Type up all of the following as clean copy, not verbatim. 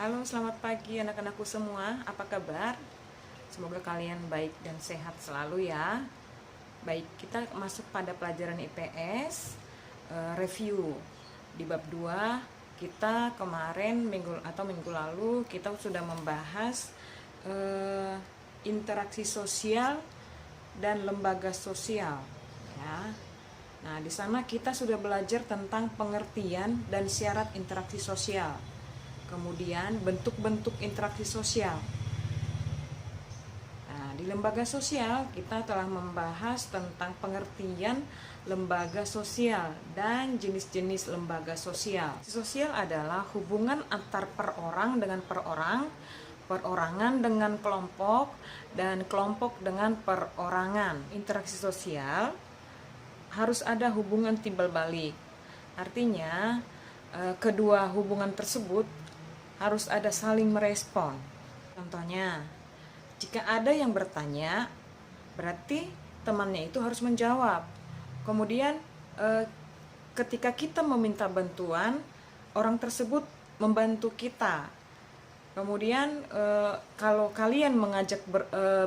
Halo, selamat pagi anak-anakku semua. Apa kabar? Semoga kalian baik dan sehat selalu ya. Baik, kita masuk pada pelajaran IPS, review. Di bab 2, kita kemarin minggu lalu kita sudah membahas interaksi sosial dan lembaga sosial ya. Nah, di sana kita sudah belajar tentang pengertian dan syarat interaksi sosial. Kemudian bentuk-bentuk interaksi sosial. Nah, di lembaga sosial kita telah membahas tentang pengertian lembaga sosial dan jenis-jenis lembaga sosial. Sosial adalah hubungan antar perorang dengan perorang, perorangan dengan kelompok, dan kelompok dengan perorangan. Interaksi sosial harus ada hubungan timbal balik. Artinya, kedua hubungan tersebut harus ada saling merespon. Contohnya, jika ada yang bertanya, berarti temannya itu harus menjawab. Kemudian ketika kita meminta bantuan, orang tersebut membantu kita. Kemudian kalau kalian mengajak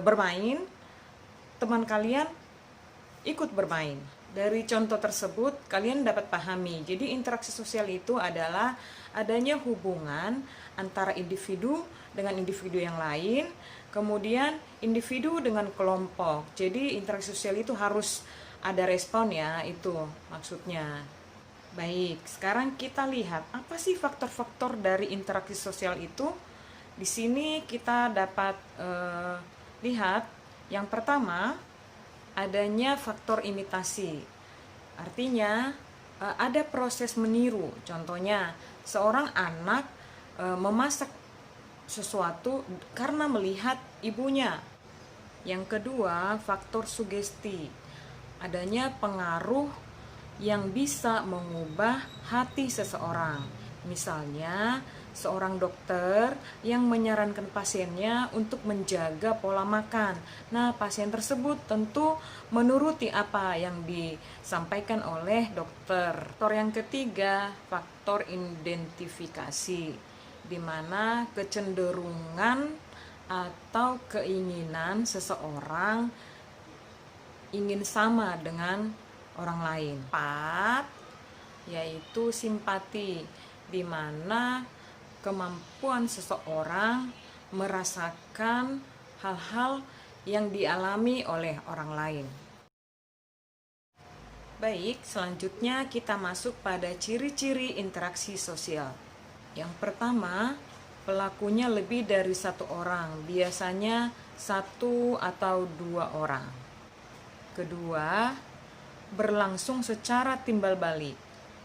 bermain, teman kalian ikut bermain. Dari contoh tersebut kalian dapat pahami. Jadi interaksi sosial itu adalah adanya hubungan antara individu dengan individu yang lain, kemudian individu dengan kelompok. Jadi interaksi sosial itu harus ada respon ya, itu maksudnya. Baik, sekarang kita lihat apa sih faktor-faktor dari interaksi sosial itu. Di sini kita dapat lihat yang pertama, adanya faktor imitasi. Artinya ada proses meniru. Contohnya, seorang anak memasak sesuatu karena melihat ibunya. Yang kedua, faktor sugesti. Adanya pengaruh yang bisa mengubah hati seseorang. Misalnya, seorang dokter yang menyarankan pasiennya untuk menjaga pola makan. Nah, pasien tersebut tentu menuruti apa yang disampaikan oleh dokter. Faktor yang ketiga, faktor identifikasi, di mana kecenderungan atau keinginan seseorang ingin sama dengan orang lain. 4, yaitu simpati, di mana kemampuan seseorang merasakan hal-hal yang dialami oleh orang lain. Baik, selanjutnya kita masuk pada ciri-ciri interaksi sosial. Yang pertama, pelakunya lebih dari satu orang, biasanya 1 atau 2 orang. Kedua, berlangsung secara timbal balik.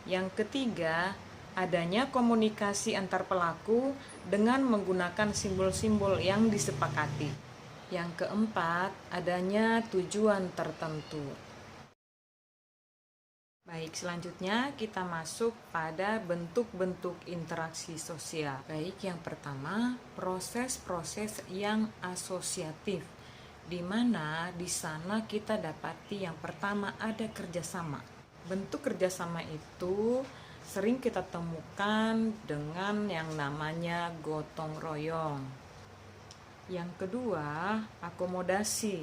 Yang ketiga, adanya komunikasi antar pelaku dengan menggunakan simbol-simbol yang disepakati. Yang keempat, adanya tujuan tertentu. Baik, selanjutnya kita masuk pada bentuk-bentuk interaksi sosial. Baik, yang pertama, proses-proses yang asosiatif, di mana di sana kita dapati yang pertama ada kerjasama. Bentuk kerjasama itu sering kita temukan dengan yang namanya gotong royong. Yang kedua, akomodasi,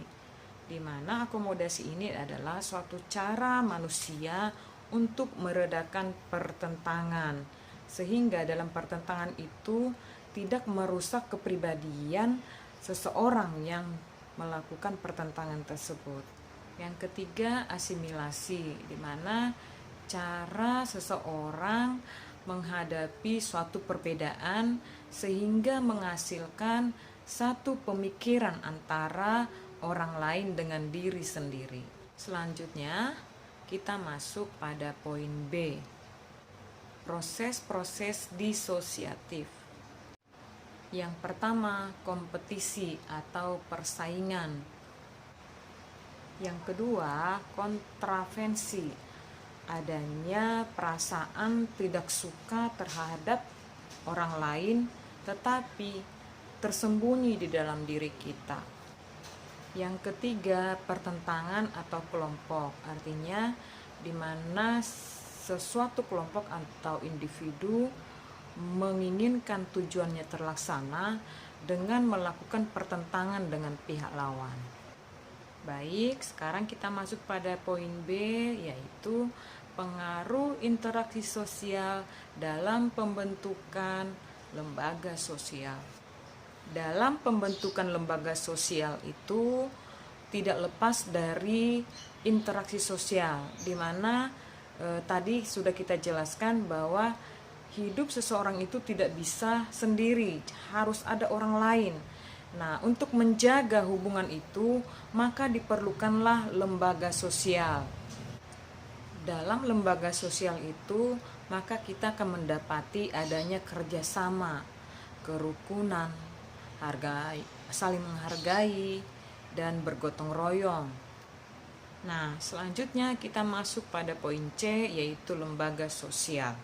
di mana akomodasi ini adalah suatu cara manusia untuk meredakan pertentangan, sehingga dalam pertentangan itu tidak merusak kepribadian seseorang yang melakukan pertentangan tersebut. Yang ketiga, asimilasi, di mana cara seseorang menghadapi suatu perbedaan sehingga menghasilkan satu pemikiran antara orang lain dengan diri sendiri. Selanjutnya, kita masuk pada poin B, proses-proses disosiatif. Yang pertama, kompetisi atau persaingan. Yang kedua, kontravensi, adanya perasaan tidak suka terhadap orang lain tetapi tersembunyi di dalam diri kita. Yang ketiga, pertentangan atau kelompok, artinya di mana sesuatu kelompok atau individu menginginkan tujuannya terlaksana dengan melakukan pertentangan dengan pihak lawan. Baik, sekarang kita masuk pada poin B, yaitu pengaruh interaksi sosial dalam pembentukan lembaga sosial. Dalam pembentukan lembaga sosial itu tidak lepas dari interaksi sosial, di mana tadi sudah kita jelaskan bahwa hidup seseorang itu tidak bisa sendiri, harus ada orang lain. Nah, untuk menjaga hubungan itu, maka diperlukanlah lembaga sosial. Dalam lembaga sosial itu, maka kita akan mendapati adanya kerjasama, kerukunan, saling menghargai, dan bergotong royong. Nah, selanjutnya kita masuk pada poin C, yaitu lembaga sosial.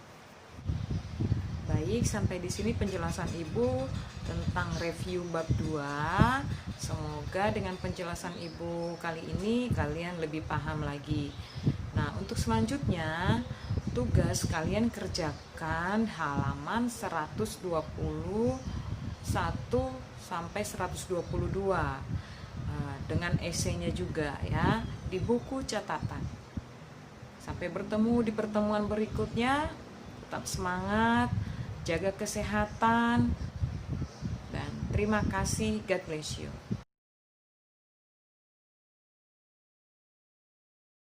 Baik, sampai di sini penjelasan Ibu tentang review bab 2. Semoga dengan penjelasan Ibu kali ini kalian lebih paham lagi. Nah, untuk selanjutnya tugas kalian kerjakan halaman 121 sampai 122 dengan esainya juga ya di buku catatan. Sampai bertemu di pertemuan berikutnya. Tetap semangat, jaga kesehatan, dan terima kasih. God bless you.